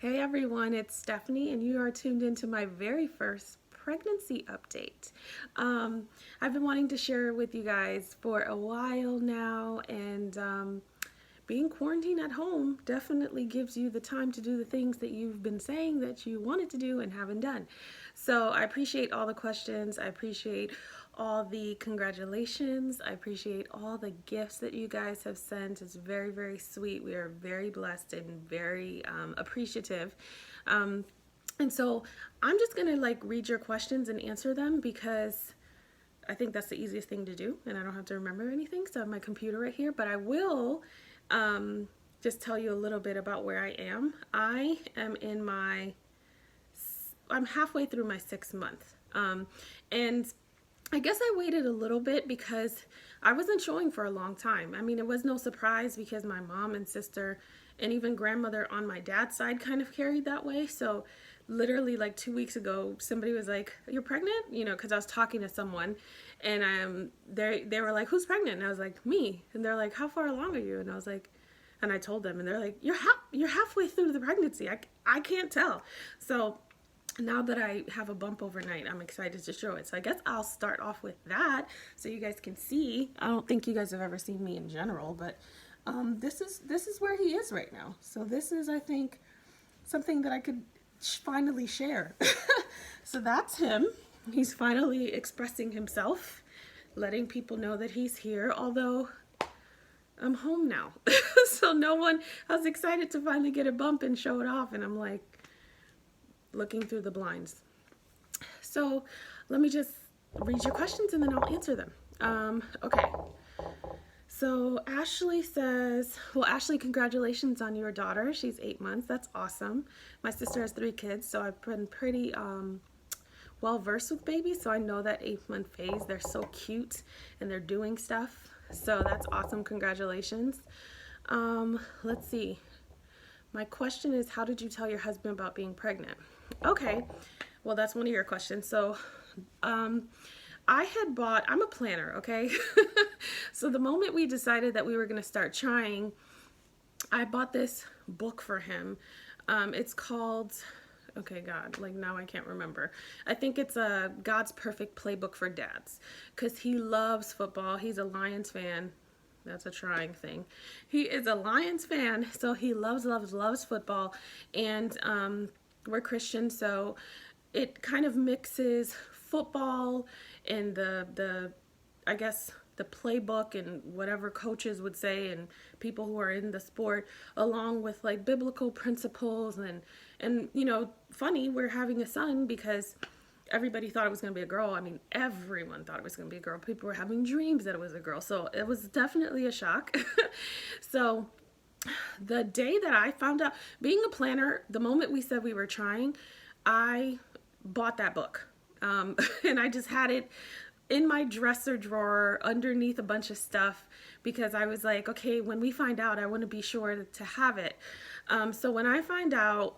Hey everyone, it's Stephanie, and you are tuned into my very first pregnancy update. Um, I've been wanting to share with you guys for a while now, and being quarantined at home definitely gives you the time to do the things that you've been saying that you wanted to do and haven't done. So I appreciate all the questions. I appreciate all the congratulations. I appreciate all the gifts that you guys have sent. It's very, very sweet. We are very blessed and very appreciative. Um, and so I'm just gonna like read your questions and answer them because I think that's the easiest thing to do, and I don't have to remember anything. So I have my computer right here, but I will just tell you a little bit about where I am. I'm halfway through my 6 month, and I guess I waited a little bit because I wasn't showing for a long time. I mean, it was no surprise because my mom and sister and even grandmother on my dad's side kind of carried that way. So literally like 2 weeks ago, somebody was like, "You're pregnant?" You know, because I was talking to someone, and they were like, "Who's pregnant?" And I was like, "Me." And they're like, "How far along are you?" And I was like, and I told them, and they're like, "You're halfway through the pregnancy. I can't tell." So now that I have a bump overnight, I'm excited to show it. So I guess I'll start off with that so you guys can see. I don't think you guys have ever seen me in general, but this is where he is right now. So this is, I think, something that I could finally share. So that's him. He's finally expressing himself, letting people know that he's here, although I'm home now. So no one, I was excited to finally get a bump and show it off, and I'm like looking through the blinds. So let me just read your questions and then I'll answer them. Okay. So Ashley says, well, Ashley, congratulations on your daughter. She's 8 months. That's awesome. My sister has 3 kids, so I've been pretty well versed with babies. So I know that 8 month phase. They're so cute and they're doing stuff. So that's awesome. Congratulations. Let's see. My question is, how did you tell your husband about being pregnant? Okay, well, that's one of your questions. So, I had bought, I'm a planner, okay? So the moment we decided that we were going to start trying, I bought this book for him. It's called, okay, God, like now I can't remember. I think it's a God's Perfect Playbook for Dads because he loves football. He's a Lions fan. That's a trying thing. He is a Lions fan, so he loves football, and we're Christian, so it kind of mixes football and the I guess the playbook and whatever coaches would say and people who are in the sport, along with like biblical principles and funny, we're having a son because everybody thought it was going to be a girl. I mean, everyone thought it was going to be a girl. People were having dreams that it was a girl. So it was definitely a shock. So the day that I found out, being a planner, the moment we said we were trying, I bought that book. And I just had it in my dresser drawer underneath a bunch of stuff because I was like, okay, when we find out, I want to be sure to have it. So when I find out,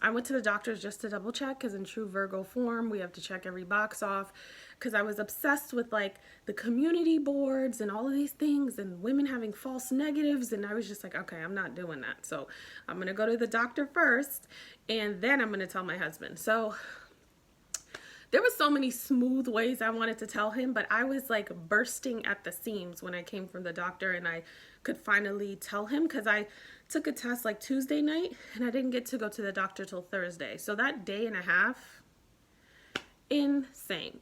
I went to the doctors just to double check because in true Virgo form, we have to check every box off because I was obsessed with like the community boards and all of these things and women having false negatives. And I was just like, okay, I'm not doing that. So I'm going to go to the doctor first and then I'm going to tell my husband. So there were so many smooth ways I wanted to tell him, but I was like bursting at the seams when I came from the doctor and I could finally tell him because I took a test like Tuesday night and I didn't get to go to the doctor till Thursday. So that day and a half, insane.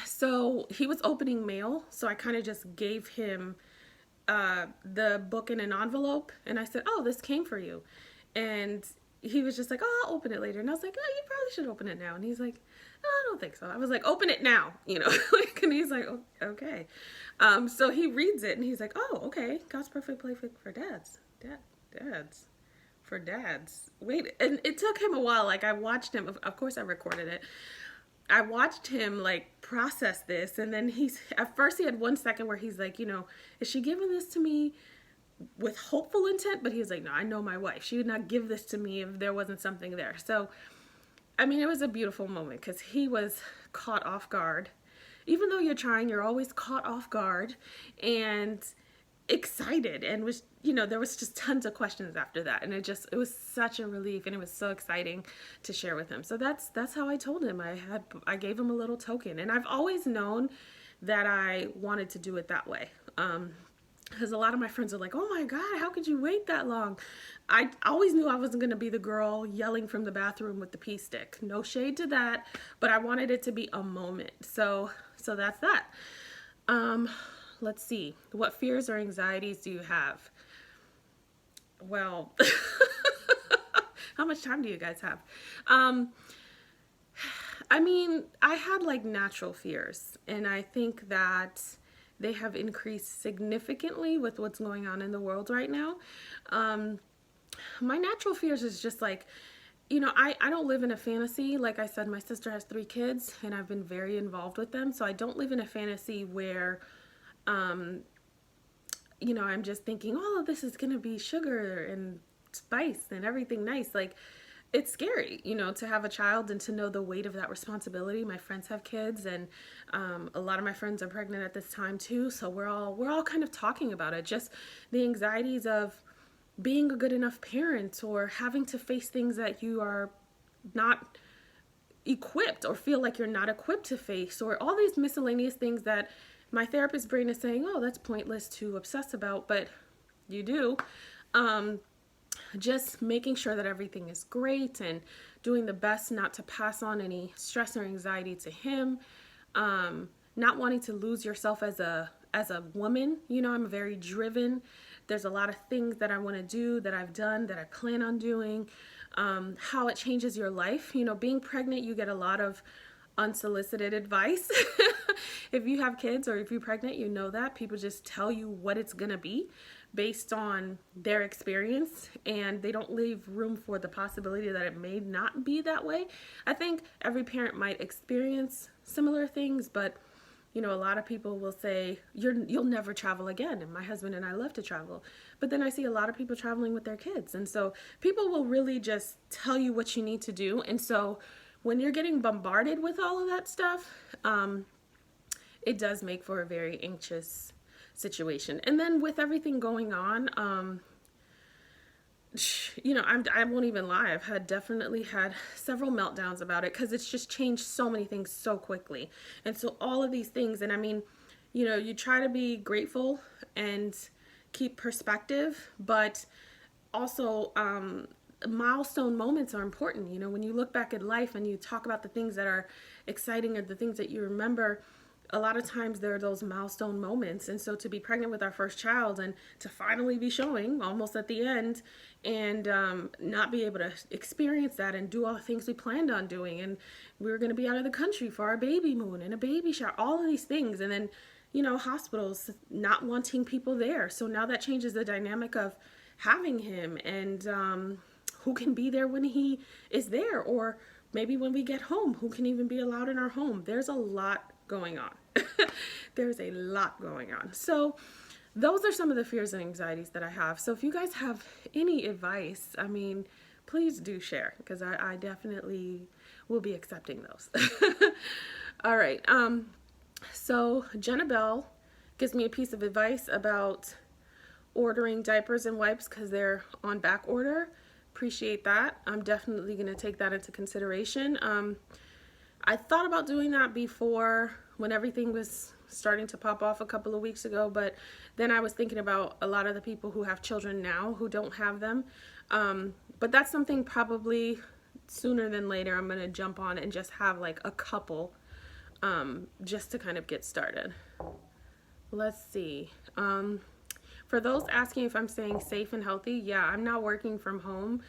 So he was opening mail, so I kind of just gave him the book in an envelope and I said, "Oh, this came for you." And he was just like, "Oh, I'll open it later." And I was like, "Oh, you probably should open it now." And he's like, "No, I don't think so." I was like, "Open it now," like, and he's like, "Oh, okay." So he reads it and he's like, "Oh, okay. God's Perfect Playbook for Dads. Dads. For dads." Wait, and it took him a while. Like I watched him, of course I recorded it. I watched him like process this, and then at first he had 1 second where he's like, "Is she giving this to me with hopeful intent?" But he was like, "No, I know my wife. She would not give this to me if there wasn't something there." So, I mean, it was a beautiful moment because he was caught off guard. Even though you're trying, you're always caught off guard. And excited and was, you know, there was just tons of questions after that, and it was such a relief, and it was so exciting to share with him. So that's how I told him. I gave him a little token, and I've always known that I wanted to do it that way. Because a lot of my friends are like, oh my God, how could you wait that long? I always knew I wasn't going to be the girl yelling from the bathroom with the pee stick. No shade to that, but I wanted it to be a moment. So that's that. Let's see. What fears or anxieties do you have? Well, how much time do you guys have? I mean, I had like natural fears, and I think that they have increased significantly with what's going on in the world right now. My natural fears is just like, you know, I don't live in a fantasy. Like I said, my sister has 3 kids, and I've been very involved with them. So I don't live in a fantasy where, you know, I'm just thinking, oh, this is going to be sugar and spice and everything nice. Like, it's scary, you know, to have a child and to know the weight of that responsibility. My friends have kids, and a lot of my friends are pregnant at this time too. So we're all kind of talking about it. Just the anxieties of being a good enough parent, or having to face things that you are not equipped, or feel like you're not equipped to face, or all these miscellaneous things that my therapist brain is saying, oh, that's pointless to obsess about, but you do. Just making sure that everything is great, and doing the best not to pass on any stress or anxiety to him. Not wanting to lose yourself as a woman. You know, I'm very driven. There's a lot of things that I want to do, that I've done, that I plan on doing. How it changes your life. You know, being pregnant, you get a lot of unsolicited advice. If you have kids, or if you're pregnant, you know that people just tell you what it's gonna be based on their experience, and they don't leave room for the possibility that it may not be that way. I think every parent might experience similar things, but you know, a lot of people will say you'll never travel again, and my husband and I love to travel. But then I see a lot of people traveling with their kids, and so people will really just tell you what you need to do. And so when you're getting bombarded with all of that stuff, it does make for a very anxious situation. And then with everything going on, you know, I won't even lie. I've definitely had several meltdowns about it, because it's just changed so many things so quickly. And so all of these things, and I mean, you know, you try to be grateful and keep perspective, but also, milestone moments are important. You know, when you look back at life and you talk about the things that are exciting, or the things that you remember, a lot of times there are those milestone moments. And so to be pregnant with our first child, and to finally be showing almost at the end, and not be able to experience that and do all the things we planned on doing, and we were going to be out of the country for our baby moon and a baby shower, all of these things. And then, you know, hospitals not wanting people there. So now that changes the dynamic of having him, and who can be there when he is there, or maybe when we get home, who can even be allowed in our home. There's a lot going on. There's a lot going on. So those are some of the fears and anxieties that I have. So if you guys have any advice, I mean, please do share, because I definitely will be accepting those. All right. So Jenna Bell gives me a piece of advice about ordering diapers and wipes because they're on back order. Appreciate that. I'm definitely going to take that into consideration. I thought about doing that before, when everything was starting to pop off a couple of weeks ago, but then I was thinking about a lot of the people who have children now who don't have them. But that's something probably sooner than later I'm going to jump on and just have like a couple, just to kind of get started. Let's see. For those asking if I'm staying safe and healthy, yeah, I'm not working from home.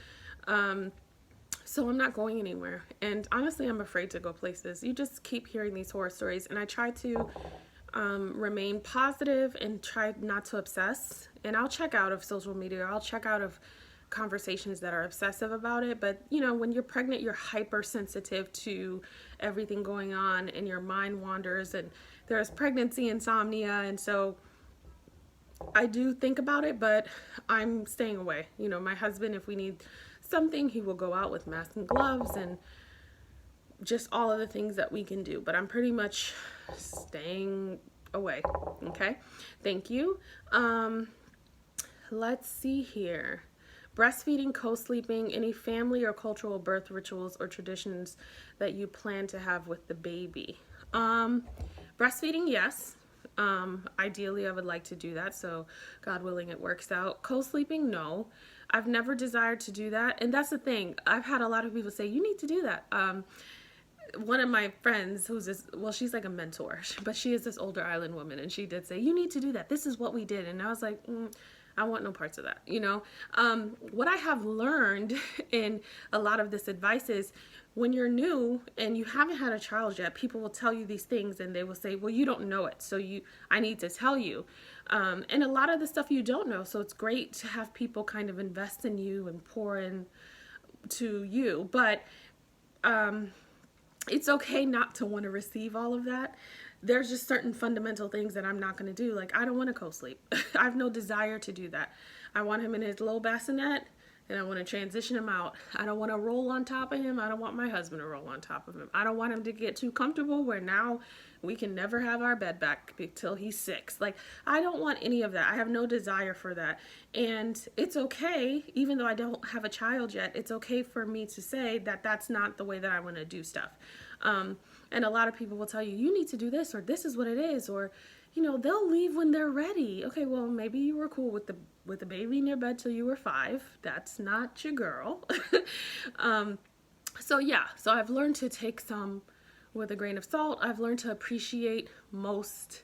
So I'm not going anywhere. And honestly, I'm afraid to go places. You just keep hearing these horror stories, and I try to remain positive and try not to obsess. And I'll check out of social media. I'll check out of conversations that are obsessive about it. But, you know, when you're pregnant, you're hypersensitive to everything going on, and your mind wanders, and there's pregnancy insomnia. And so I do think about it, but I'm staying away. You know, my husband, if we need something, he will go out with masks and gloves and just all of the things that we can do. But I'm pretty much staying away. Okay, thank you. Let's see here. Breastfeeding, co-sleeping, any family or cultural birth rituals or traditions that you plan to have with the baby. Breastfeeding, yes. Ideally, I would like to do that, so God willing, it works out. Co-sleeping, no. I've never desired to do that, and that's the thing. I've had a lot of people say, you need to do that. One of my friends who's this, well, she's like a mentor, but she is this older island woman, and she did say, you need to do that. This is what we did. And I was like, I want no parts of that. What I have learned in a lot of this advice is when you're new and you haven't had a child yet, people will tell you these things and they will say, well, you don't know it, so I need to tell you. And a lot of the stuff you don't know, so it's great to have people kind of invest in you and pour in to you. But it's okay not to want to receive all of that. There's just certain fundamental things that I'm not going to do. Like, I don't want to co-sleep. I have no desire to do that. I want him in his low bassinet, and I want to transition him out. I don't want to roll on top of him. I don't want my husband to roll on top of him. I don't want him to get too comfortable where now we can never have our bed back till he's 6. Like, I don't want any of that. I have no desire for that. And it's okay, even though I don't have a child yet, it's okay for me to say that that's not the way that I want to do stuff. And a lot of people will tell you, you need to do this, or this is what it is, or, they'll leave when they're ready. Okay, well, maybe you were cool with the baby in your bed till you were 5. That's not your girl. So I've learned to take some with a grain of salt. I've learned to appreciate most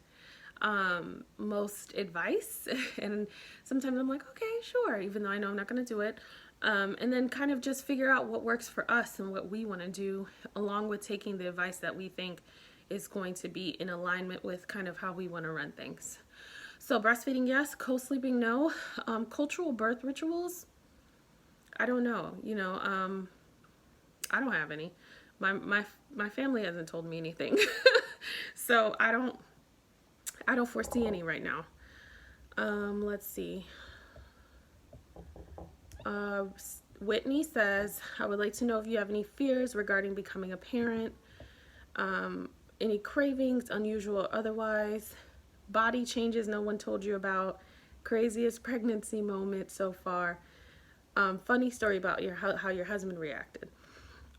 advice. And sometimes I'm like, okay, sure, even though I know I'm not going to do it. And then kind of just figure out what works for us and what we want to do, along with taking the advice that we think is going to be in alignment with kind of how we want to run things. So breastfeeding, yes. Co-sleeping, no. Cultural birth rituals, I don't know. I don't have any. My family hasn't told me anything. So I don't foresee any right now. Let's see. Whitney says, I would like to know if you have any fears regarding becoming a parent, any cravings, unusual or otherwise, body changes no one told you about, craziest pregnancy moment so far, funny story about how your husband reacted.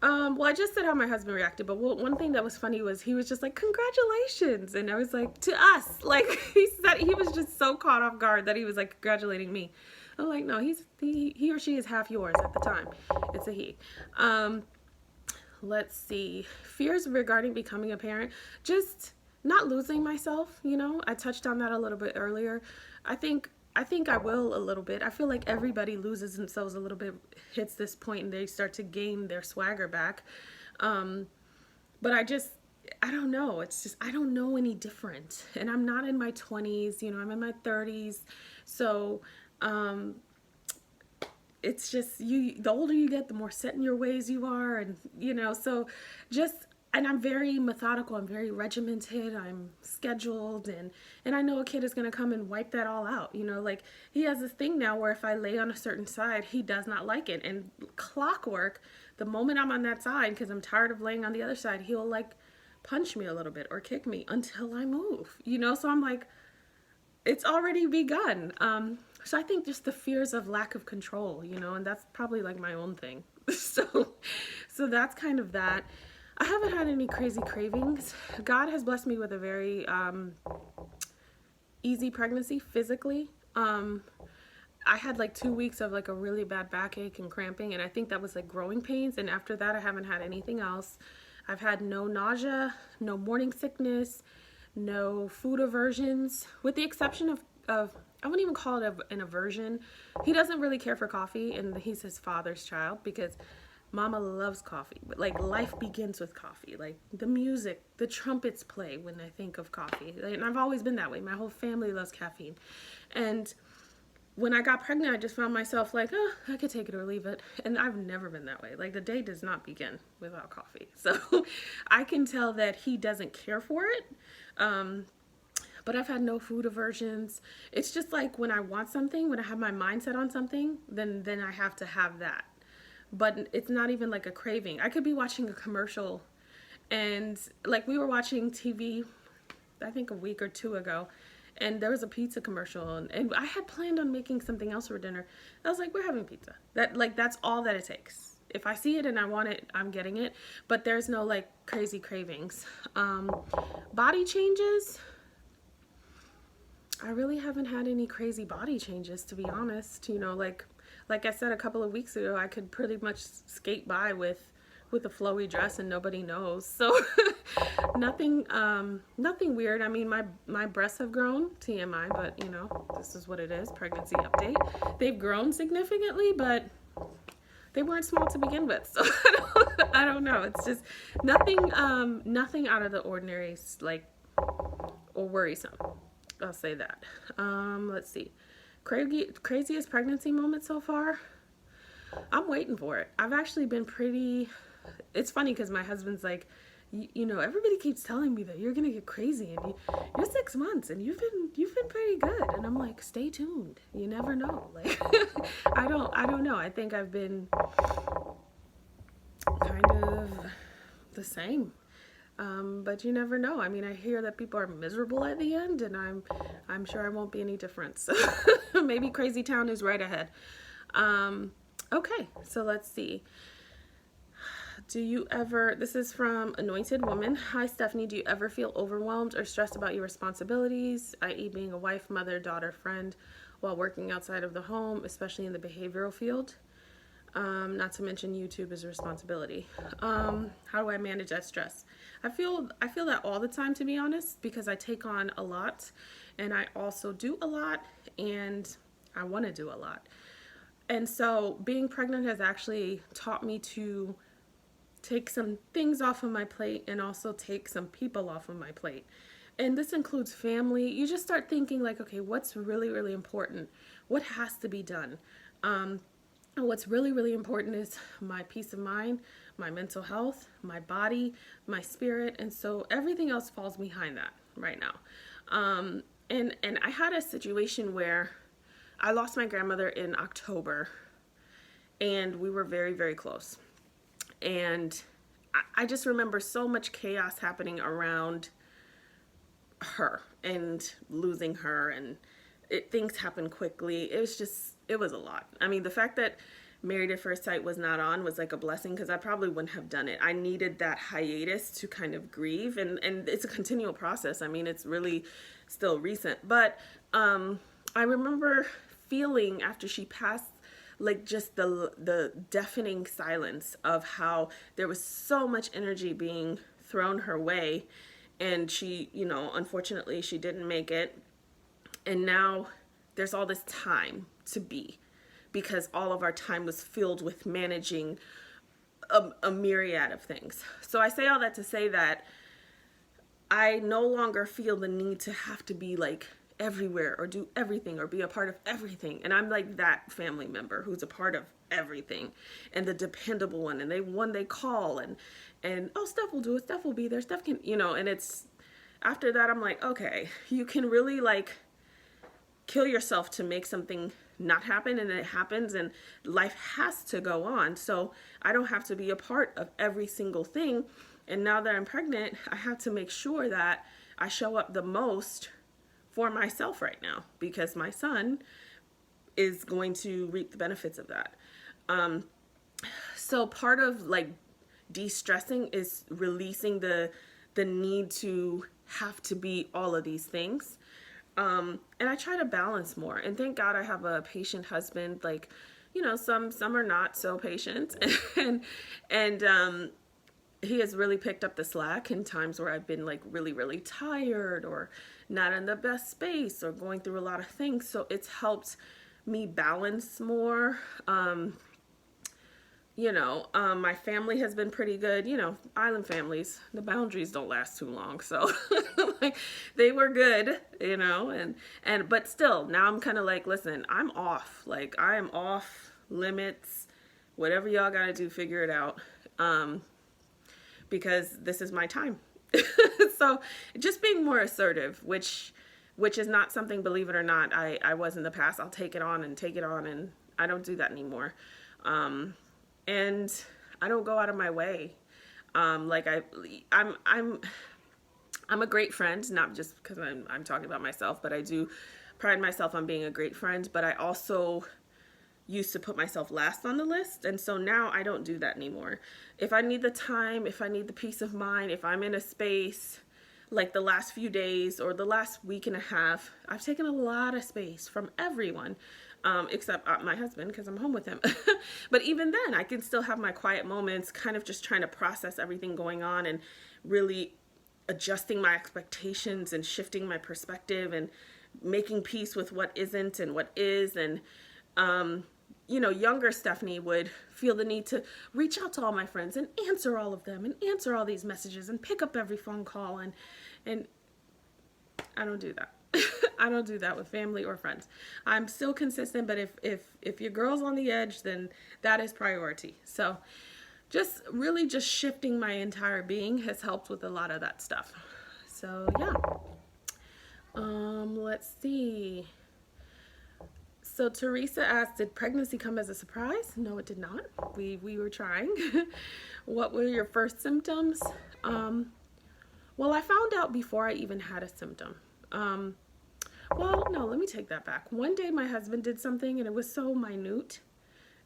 Well, I just said how my husband reacted, but one thing that was funny was he was just like, congratulations. And I was like, to us, like he was just so caught off guard that he was like congratulating me. I'm like, no, he or she is half yours at the time. It's a he. Let's see. Fears regarding becoming a parent. Just not losing myself, I touched on that a little bit earlier. I think I will a little bit. I feel like everybody loses themselves a little bit, hits this point, and they start to gain their swagger back. But I don't know. It's just, I don't know any different. And I'm not in my 20s, I'm in my 30s. So, it's just, the older you get, the more set in your ways you are. And, and I'm very methodical. I'm very regimented. I'm scheduled. And I know a kid is going to come and wipe that all out. Like he has this thing now where if I lay on a certain side, he does not like it. And clockwork, the moment I'm on that side, because I'm tired of laying on the other side, he'll like punch me a little bit or kick me until I move, So I'm like, it's already begun. So I think just the fears of lack of control, and that's probably like my own thing. So that's kind of that. I haven't had any crazy cravings. God has blessed me with a very easy pregnancy physically. I had like 2 weeks of like a really bad backache and cramping, and I think that was like growing pains. And after that, I haven't had anything else. I've had no nausea, no morning sickness, no food aversions, with the exception of I wouldn't even call it an aversion. He doesn't really care for coffee, and he's his father's child because Mama loves coffee. But like life begins with coffee. Like the music, the trumpets play when I think of coffee. And I've always been that way. My whole family loves caffeine. And when I got pregnant, I just found myself like, I could take it or leave it. And I've never been that way. Like the day does not begin without coffee. So I can tell that he doesn't care for it. But I've had no food aversions. It's just like when I want something, when I have my mindset on something, then I have to have that. But it's not even like a craving. I could be watching a commercial and like we were watching TV I think a week or two ago, and there was a pizza commercial, and I had planned on making something else for dinner. I was like, we're having pizza. That's all that it takes. If I see it and I want it, I'm getting it. But there's no like crazy cravings. Body changes. I really haven't had any crazy body changes, to be honest. Like I said a couple of weeks ago, I could pretty much skate by with a flowy dress and nobody knows. So nothing weird. I mean, my breasts have grown, TMI, but this is what it is, pregnancy update. They've grown significantly, but they weren't small to begin with. So I don't know. It's just nothing out of the ordinary, like, or worrisome. I'll say that. Let's see. Craziest pregnancy moment so far? I'm waiting for it. I've actually been pretty... It's funny because my husband's like, everybody keeps telling me that you're gonna get crazy, and you're 6 months and you've been pretty good. And I'm like, stay tuned. You never know. Like, I don't know. I think I've been kind of the same. But you never know. I mean, I hear that people are miserable at the end, and I'm sure I won't be any different. So maybe Crazy Town is right ahead. Okay, so let's see. This is from Anointed Woman. Hi, Stephanie. Do you ever feel overwhelmed or stressed about your responsibilities, i.e. being a wife, mother, daughter, friend, while working outside of the home, especially in the behavioral field? Not to mention YouTube is a responsibility. How do I manage that stress? I feel that all the time, to be honest, because I take on a lot, and I also do a lot, and I want to do a lot. And so being pregnant has actually taught me to take some things off of my plate and also take some people off of my plate. And this includes family. You just start thinking like, okay, what's really, really important? What has to be done? What's really, really important is my peace of mind, my mental health, my body, my spirit. And so everything else falls behind that right now. And I had a situation where I lost my grandmother in October, and we were very, very close. And I just remember so much chaos happening around her and losing her, and things happened quickly. It was a lot. I mean, the fact that Married at First Sight was not on was like a blessing, because I probably wouldn't have done it. I needed that hiatus to kind of grieve, and it's a continual process. I mean, it's really still recent. But I remember feeling after she passed, like just the deafening silence of how there was so much energy being thrown her way, and she, unfortunately she didn't make it. And now there's all this time to be, because all of our time was filled with managing a myriad of things. So I say all that to say that I no longer feel the need to have to be like everywhere or do everything or be a part of everything. And I'm like that family member who's a part of everything and the dependable one, and they call and oh, Steph will do it, Steph will be there, Steph can, and it's after that I'm like, okay, you can really like kill yourself to make something not happen, and it happens, and life has to go on. So I don't have to be a part of every single thing. And now that I'm pregnant, I have to make sure that I show up the most for myself right now, because my son is going to reap the benefits of that. So part of like de-stressing is releasing the need to have to be all of these things. And I try to balance more, and thank God I have a patient husband. Like, some are not so patient, and he has really picked up the slack in times where I've been like really, really tired or not in the best space or going through a lot of things. So it's helped me balance more. My family has been pretty good. Island families, the boundaries don't last too long. So like they were good, but still now I'm kind of like, listen, I'm off. Like I am off limits, whatever y'all got to do, figure it out. Because this is my time. So just being more assertive, which is not something, believe it or not, I was in the past. I'll take it on, and I don't do that anymore. And I don't go out of my way. I'm I'm a great friend, not just because I'm talking about myself, but I do pride myself on being a great friend. But I also used to put myself last on the list. And so now I don't do that anymore. If I need the time, if I need the peace of mind, if I'm in a space like the last few days or the last week and a half, I've taken a lot of space from everyone, except my husband because I'm home with him. But even then, I can still have my quiet moments, kind of just trying to process everything going on and really adjusting my expectations and shifting my perspective and making peace with what isn't and what is. And younger Stephanie would feel the need to reach out to all my friends and answer all of them and answer all these messages and pick up every phone call. And I don't do that. I don't do that with family or friends. I'm still consistent, but if your girl's on the edge, then that is priority. So just really just shifting my entire being has helped with a lot of that stuff. So yeah. Let's see. So Teresa asked, did pregnancy come as a surprise? No, it did not. We were trying. What were your first symptoms? Well, I found out before I even had a symptom. Well, no, let me take that back. One day my husband did something and it was so minute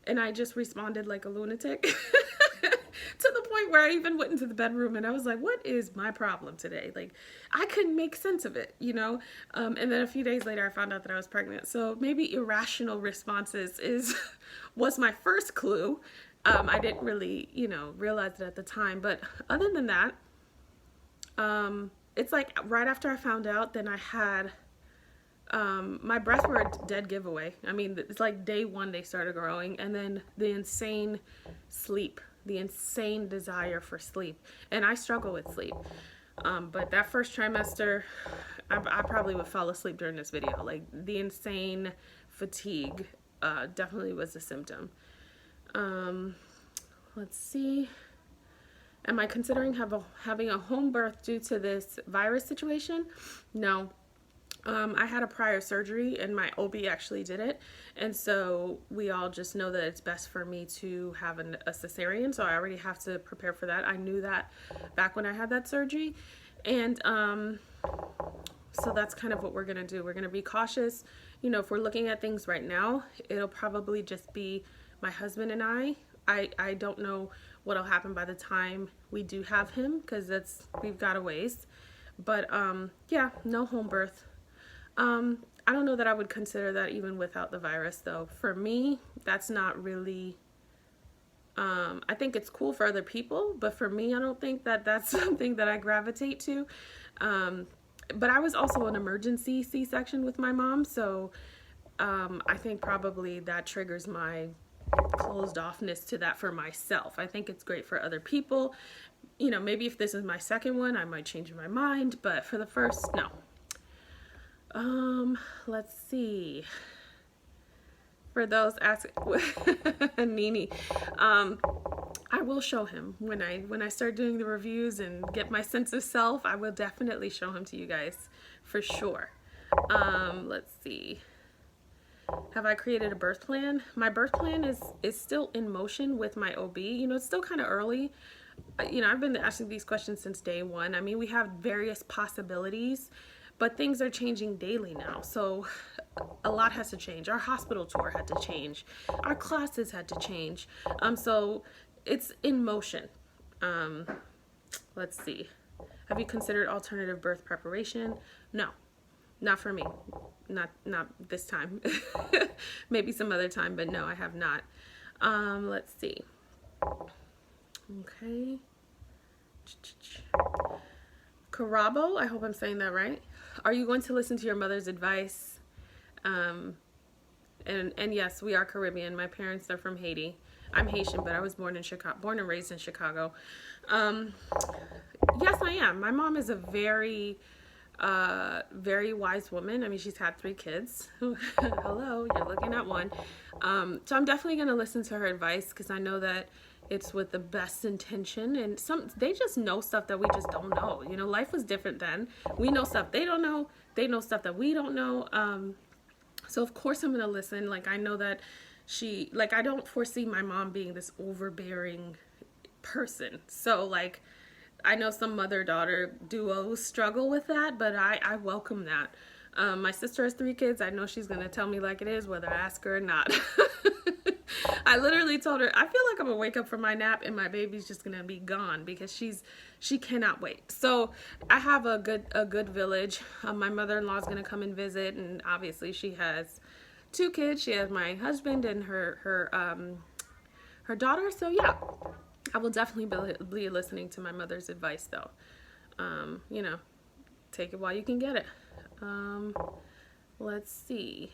and I just responded like a lunatic to the point where I even went into the bedroom and I was like, what is my problem today? Like, I couldn't make sense of it, And then a few days later, I found out that I was pregnant. So maybe irrational responses was my first clue. I didn't really, realize it at the time. But other than that, it's like right after I found out, then I had my breasts were a dead giveaway. I mean, it's like day one they started growing, and then the insane sleep, the insane desire for sleep. And I struggle with sleep. But that first trimester, I probably would fall asleep during this video. Like the insane fatigue definitely was a symptom. Let's see. Am I considering having a home birth due to this virus situation? No. I had a prior surgery and my OB actually did it. And so we all just know that it's best for me to have a cesarean. So I already have to prepare for that. I knew that back when I had that surgery. And so that's kind of what we're going to do. We're going to be cautious. If we're looking at things right now, it'll probably just be my husband and I. I don't know what'll happen by the time we do have him because we've got a ways. But yeah, no home birth. I don't know that I would consider that even without the virus though. For me, that's not really, I think it's cool for other people, but for me, I don't think that that's something that I gravitate to. But I was also an emergency C-section with my mom. So, I think probably that triggers my closed offness to that for myself. I think it's great for other people. Maybe if this is my second one, I might change my mind, but for the first, no. Let's see. For those asking, Nini, I will show him when I start doing the reviews and get my sense of self. I will definitely show him to you guys for sure. Let's see. Have I created a birth plan? My birth plan is still in motion with my OB. It's still kind of early. I've been asking these questions since day one. I mean, we have various possibilities, but things are changing daily now. So a lot has to change. Our hospital tour had to change. Our classes had to change. So it's in motion. Let's see. Have you considered alternative birth preparation? No, not for me. Not this time. Maybe some other time, but no, I have not. Let's see. Okay. Carabo, I hope I'm saying that right. Are you going to listen to your mother's advice? And yes, we are Caribbean. My parents are from Haiti. I'm Haitian, but I was born and raised in Chicago. Yes, I am. My mom is a very wise woman. I mean, she's had 3 kids. Hello, you're looking at one. So I'm definitely going to listen to her advice because I know that it's with the best intention, and they just know stuff that we just don't know. Life was different then. We know stuff they don't know. They know stuff that we don't know. So of course I'm going to listen. Like, I know that I don't foresee my mom being this overbearing person. So I know some mother-daughter duos struggle with that, but I welcome that. My sister has 3 kids. I know she's gonna tell me like it is, whether I ask her or not. I literally told her I feel like I'm gonna wake up from my nap and my baby's just gonna be gone because she cannot wait. So I have a good village. My mother-in-law is gonna come and visit, and obviously she has 2 kids. She has my husband and her daughter. So yeah, I will definitely be listening to my mother's advice though. You know, take it while you can get it. Let's see.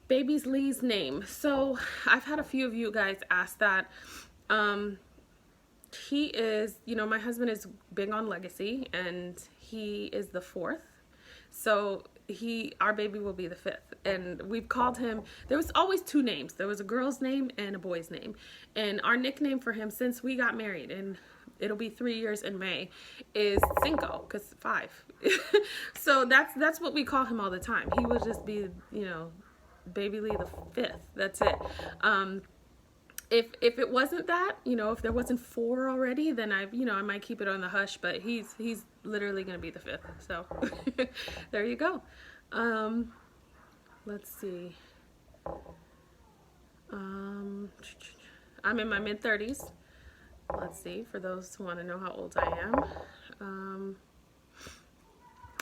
Baby's Lee's name. So I've had a few of you guys ask that. He is, my husband is big on legacy, and he is the 4th. So our baby will be the 5th. And we've called him, there was always 2 names. There was a girl's name and a boy's name. And our nickname for him since we got married, and it'll be 3 years in May, is Cinco, because 5. So that's what we call him all the time. He would just be, Baby Lee the 5th. That's it. If it wasn't that, if there wasn't 4 already, then I might keep it on the hush, but he's literally going to be the 5th. So there you go. Let's see. I'm in my mid-30s. Let's see, for those who want to know how old I am.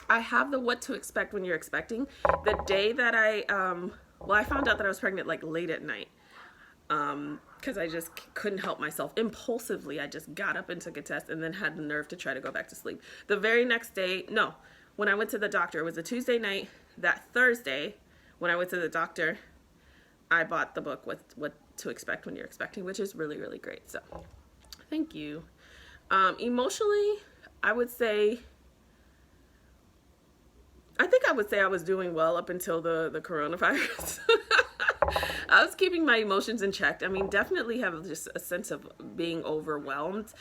I have the what to expect when you're expecting. The day that I found out that I was pregnant like late at night. Because I just couldn't help myself. Impulsively, I just got up and took a test and then had the nerve to try to go back to sleep. The very next day, when I went to the doctor, it was a Tuesday night. That Thursday, when I went to the doctor, I bought the book, What to Expect When You're Expecting, which is really, really great. So, thank you. Emotionally, I would say I was doing well up until the coronavirus. I was keeping my emotions in check. I mean, definitely have just a sense of being overwhelmed.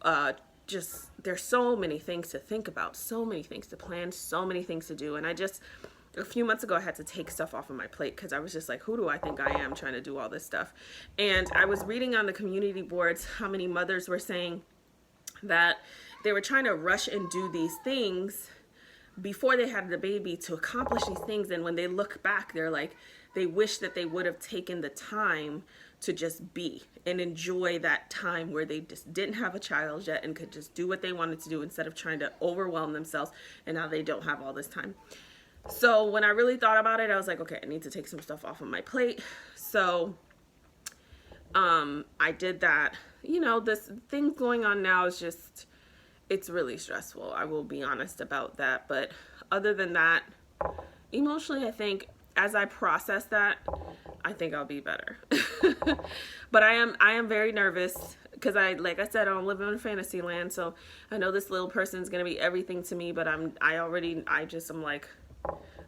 There's so many things to think about, so many things to plan, so many things to do. And a few months ago, I had to take stuff off of my plate because I was just like, who do I think I am trying to do all this stuff? And I was reading on the community boards how many mothers were saying that they were trying to rush and do these things before they had the baby to accomplish these things. And when they look back, they're like, they wish that they would have taken the time to just be and enjoy that time where they just didn't have a child yet and could just do what they wanted to do instead of trying to overwhelm themselves, and now they don't have all this time. So when I really thought about it, I was like, okay, I need to take some stuff off of my plate. So I did that. This thing going on now is just, it's really stressful. I will be honest about that. But other than that, emotionally, I think as I process that, I think I'll be better. But I am very nervous because like I said, I don't live in a fantasy land. So I know this little person's going to be everything to me, but I'm like,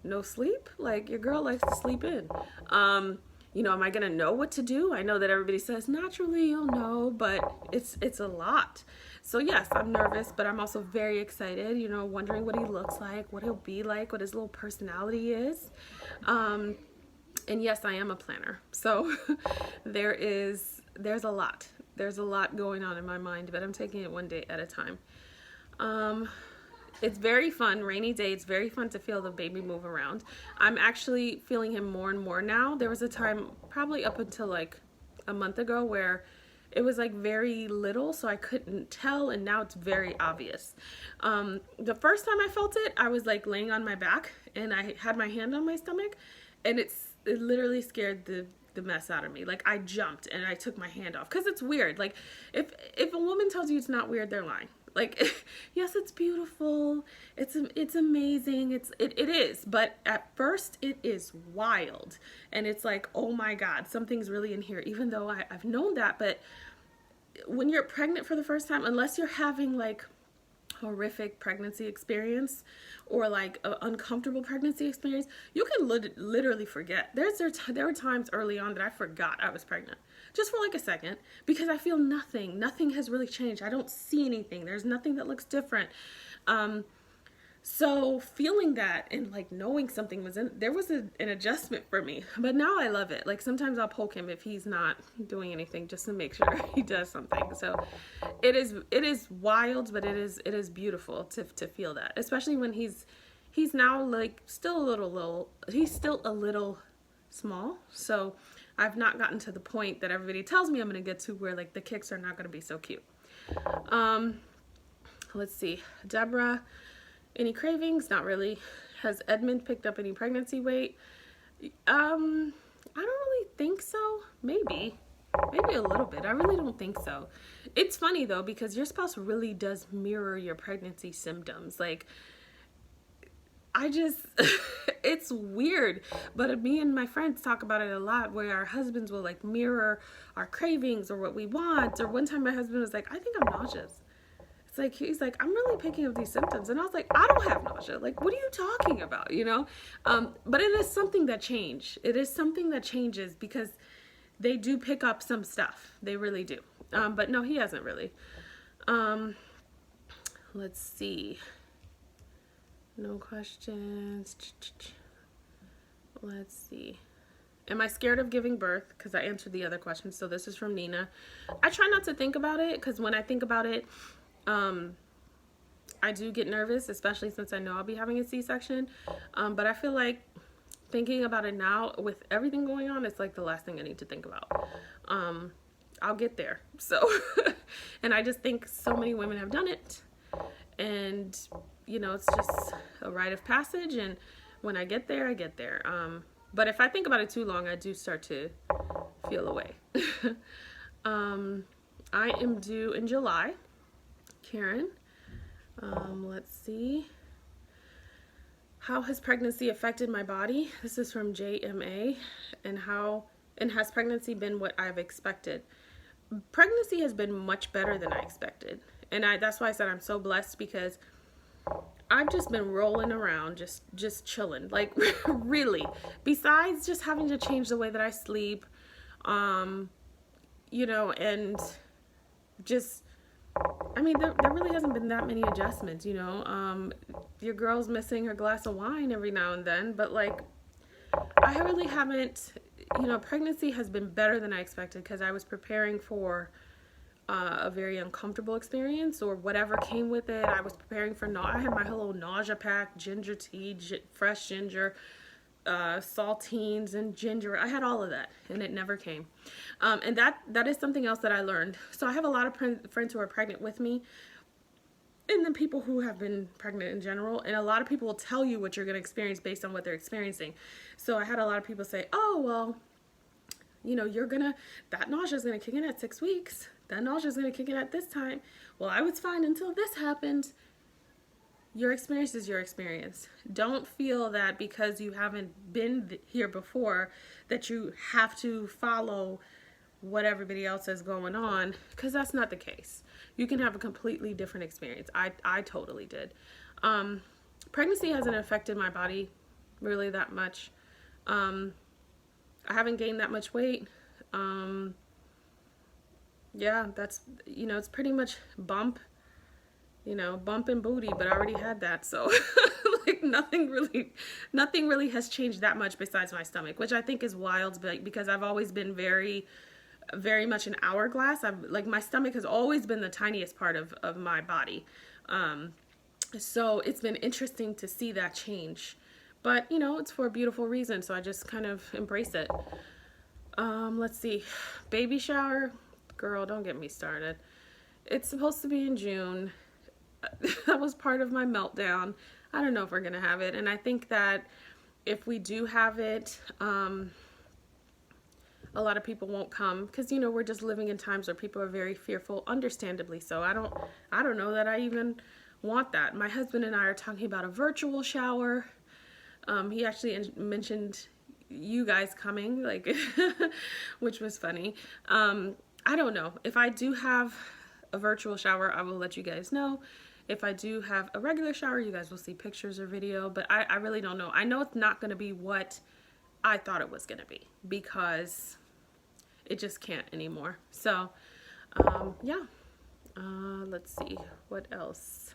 no sleep? Like, your girl likes to sleep in. Am I going to know what to do? I know that everybody says naturally you'll know, but it's a lot. So yes, I'm nervous, but I'm also very excited, wondering what he looks like, what he'll be like, what his little personality is. And yes, I am a planner. So there's a lot. There's a lot going on in my mind, but I'm taking it one day at a time. It's very fun, rainy day. It's very fun to feel the baby move around. I'm actually feeling him more and more now. There was a time, probably up until like a month ago, where it was like very little, so I couldn't tell, and now it's very obvious. The first time I felt it, I was like laying on my back, and I had my hand on my stomach, and it literally scared the mess out of me. Like, I jumped and I took my hand off, because it's weird. Like, if a woman tells you it's not weird, they're lying. Like, yes, it's beautiful, it's amazing, it is, but at first it is wild, and it's like, oh my God, something's really in here, even though I've known that. But when you're pregnant for the first time, unless you're having like horrific pregnancy experience or like an uncomfortable pregnancy experience, you can literally forget. There were times early on that I forgot I was pregnant, just for like a second, because I feel nothing has really changed. I don't see anything. There's nothing that looks different. So feeling that and like knowing something was in there was an adjustment for me. But now I love it. Like sometimes I'll poke him if he's not doing anything just to make sure he does something. So it is wild, but it is beautiful to feel that. Especially when he's now like still a little he's still a little small. So I've not gotten to the point that everybody tells me I'm gonna get to where like the kicks are not gonna be so cute. Let's see. Deborah, any cravings? Not really. Has Edmund picked up any pregnancy weight? I don't really think so. Maybe a little bit. I really don't think so. It's funny though, because your spouse really does mirror your pregnancy symptoms. Like, I just, it's weird. But me and my friends talk about it a lot, where our husbands will like mirror our cravings or what we want. Or one time my husband was like, I think I'm nauseous. It's like, he's like, I'm really picking up these symptoms. And I was like, I don't have nausea. Like, what are you talking about? You know? But it is something that change. It is something that changes because they do pick up some stuff. They really do. But no, he hasn't really. Let's see. No questions. Let's see. Am I scared of giving birth? Because I answered the other question. So this is from Nina. I try not to think about it, because when I think about it, I do get nervous, especially since I know I'll be having a C-section. But I feel like thinking about it now with everything going on, it's like the last thing I need to think about. I'll get there. So, and I just think so many women have done it. And, you know, it's just a rite of passage. And when I get there, I get there. But if I think about it too long, I do start to feel away. I am due in July. Karen, let's see. How has pregnancy affected my body? This is from JMA. And has pregnancy been what I've expected? Pregnancy has been much better than I expected. And that's why I said I'm so blessed, because I've just been rolling around, just chilling. Like, really. Besides just having to change the way that I sleep, you know, and just, I mean, there really hasn't been that many adjustments, you know. Your girl's missing her glass of wine every now and then, but like, I really haven't, you know, pregnancy has been better than I expected, because I was preparing for a very uncomfortable experience, or whatever came with it. I was preparing for, I had my whole nausea pack, ginger tea, fresh ginger, saltines and ginger. I had all of that, and it never came. And that is something else that I learned. So I have a lot of friends who are pregnant with me, and then people who have been pregnant in general. And a lot of people will tell you what you're going to experience based on what they're experiencing. So I had a lot of people say, oh, well, you know, that nausea is going to kick in at 6 weeks. That nausea is going to kick in at this time. Well, I was fine until this happened. Your experience is your experience. Don't feel that because you haven't been here before that you have to follow what everybody else is going on, because that's not the case. You can have a completely different experience. I totally did. Pregnancy hasn't affected my body really that much. I haven't gained that much weight. Yeah, that's, you know, it's pretty much bump and booty, but I already had that. So like nothing really has changed that much besides my stomach, which I think is wild, but because I've always been very, very much an hourglass. My stomach has always been the tiniest part of my body. So it's been interesting to see that change, but you know, it's for a beautiful reason. So I just kind of embrace it. Let's see, baby shower. Girl, don't get me started. It's supposed to be in June. That was part of my meltdown. I don't know if we're gonna have it, and I think that if we do have it, a lot of people won't come, because you know, we're just living in times where people are very fearful, understandably so. I don't know that I even want that. My husband and I are talking about a virtual shower. He actually mentioned you guys coming, like, which was funny. I don't know. If I do have a virtual shower, I will let you guys know. If I do have a regular shower, you guys will see pictures or video, but I really don't know. I know it's not going to be what I thought it was going to be, because it just can't anymore. So, yeah. Let's see. What else?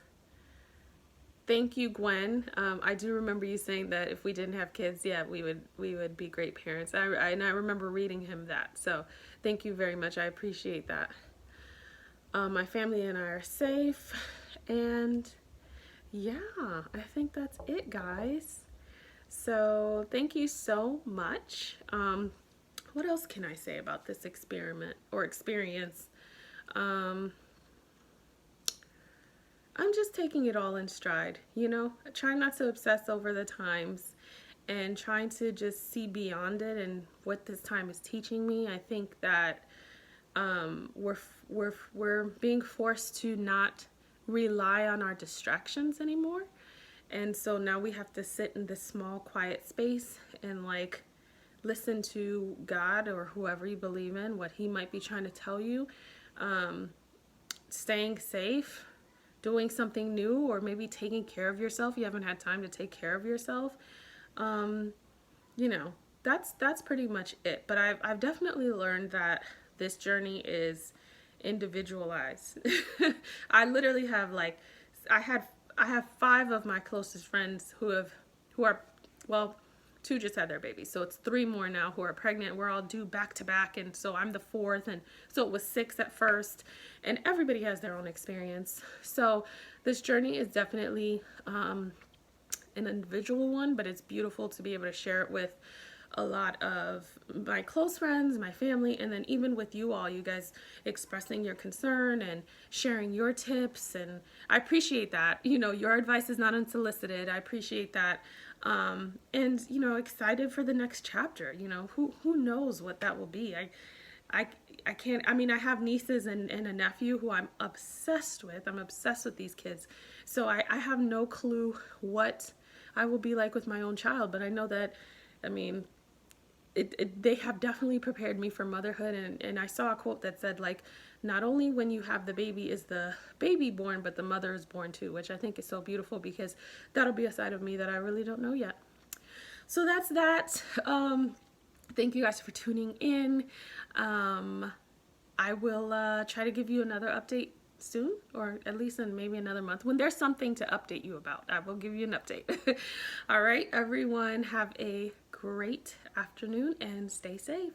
Thank you, Gwen. I do remember you saying that if we didn't have kids, yeah, we would be great parents. And I remember reading him that. So thank you very much. I appreciate that. My family and I are safe, and yeah, I think that's it, guys. So thank you so much. What else can I say about this experiment or experience? Um, I'm just taking it all in stride, trying not to obsess over the times and trying to just see beyond it and what this time is teaching me. I think that we're being forced to not rely on our distractions anymore. And so now we have to sit in this small, quiet space and like listen to God or whoever you believe in, what He might be trying to tell you. Staying safe, doing something new, or maybe taking care of yourself. You haven't had time to take care of yourself. Um, you know, that's pretty much it. But I've definitely learned that this journey is individualized. I literally have like I had I have 5 of my closest friends who are well, 2 just had their babies, so it's 3 more now who are pregnant. We're all due back to back, and so I'm the 4th, and so it was 6 at first, and everybody has their own experience. So this journey is definitely an individual one, but it's beautiful to be able to share it with a lot of my close friends, my family, and then even with you all, you guys expressing your concern and sharing your tips. And I appreciate that. Your advice is not unsolicited. I appreciate that. And excited for the next chapter. Who knows what that will be. I can't, I have nieces and a nephew who I'm obsessed with. I'm obsessed with these kids. So I have no clue what I will be like with my own child, but I know that, they have definitely prepared me for motherhood. And I saw a quote that said, like, not only when you have the baby is the baby born, but the mother is born too, which I think is so beautiful because that'll be a side of me that I really don't know yet. So that's that. Thank you guys for tuning in. I will try to give you another update soon, or at least in maybe another month. When there's something to update you about, I will give you an update. All right, everyone, have a great afternoon and stay safe.